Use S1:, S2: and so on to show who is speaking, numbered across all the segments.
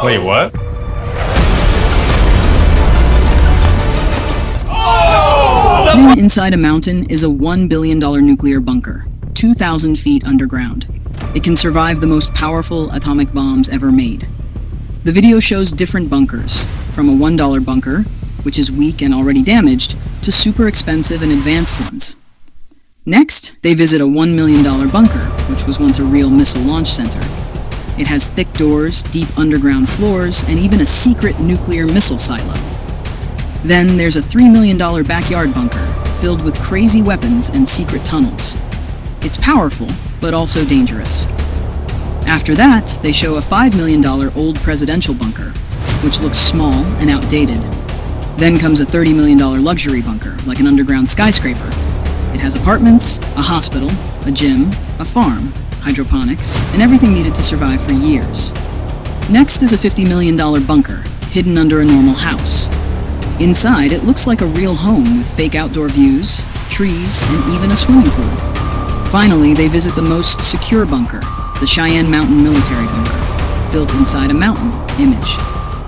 S1: Wait, what?
S2: Hidden inside a mountain is a $1 billion nuclear bunker, 2,000 feet underground. It can survive the most powerful atomic bombs ever made. The video shows different bunkers, from a $1 bunker, which is weak and already damaged, to super expensive and advanced ones. Next, they visit a $1 million bunker, which was once a real missile launch center. It has thick doors, deep underground floors, and even a secret nuclear missile silo. Then there's a $3 million backyard bunker, filled with crazy weapons and secret tunnels. It's powerful, but also dangerous. After that, they show a $5 million old presidential bunker, which looks small and outdated. Then comes a $30 million luxury bunker, like an underground skyscraper. It has apartments, a hospital, a gym, a farm, hydroponics, and everything needed to survive for years. Next is a $50 million bunker, hidden under a normal house. Inside, it looks like a real home with fake outdoor views, trees, and even a swimming pool. Finally, they visit the most secure bunker, the Cheyenne Mountain Military Bunker, built inside a mountain image.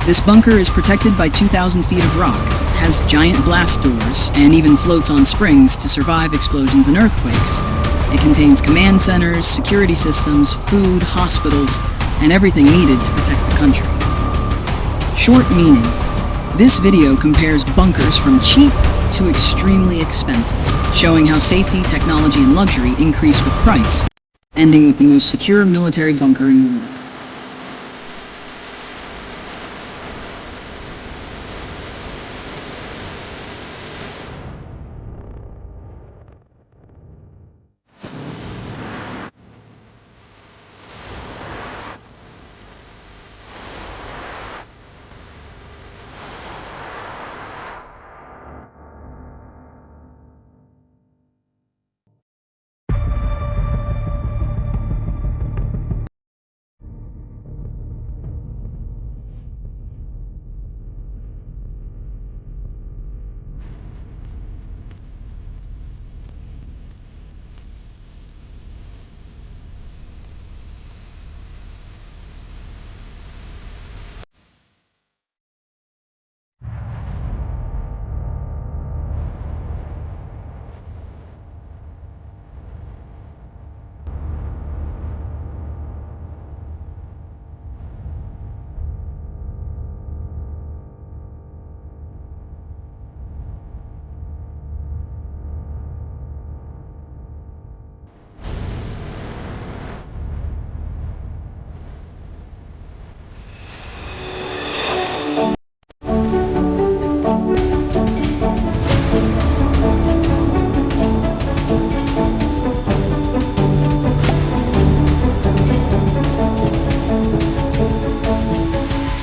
S2: This bunker is protected by 2,000 feet of rock, has giant blast doors, and even floats on springs to survive explosions and earthquakes. It contains command centers, security systems, food, hospitals, and everything needed to protect the country. Short meaning. This video compares bunkers from cheap to extremely expensive, showing how safety, technology, and luxury increase with price, ending with the most secure military bunker in the world.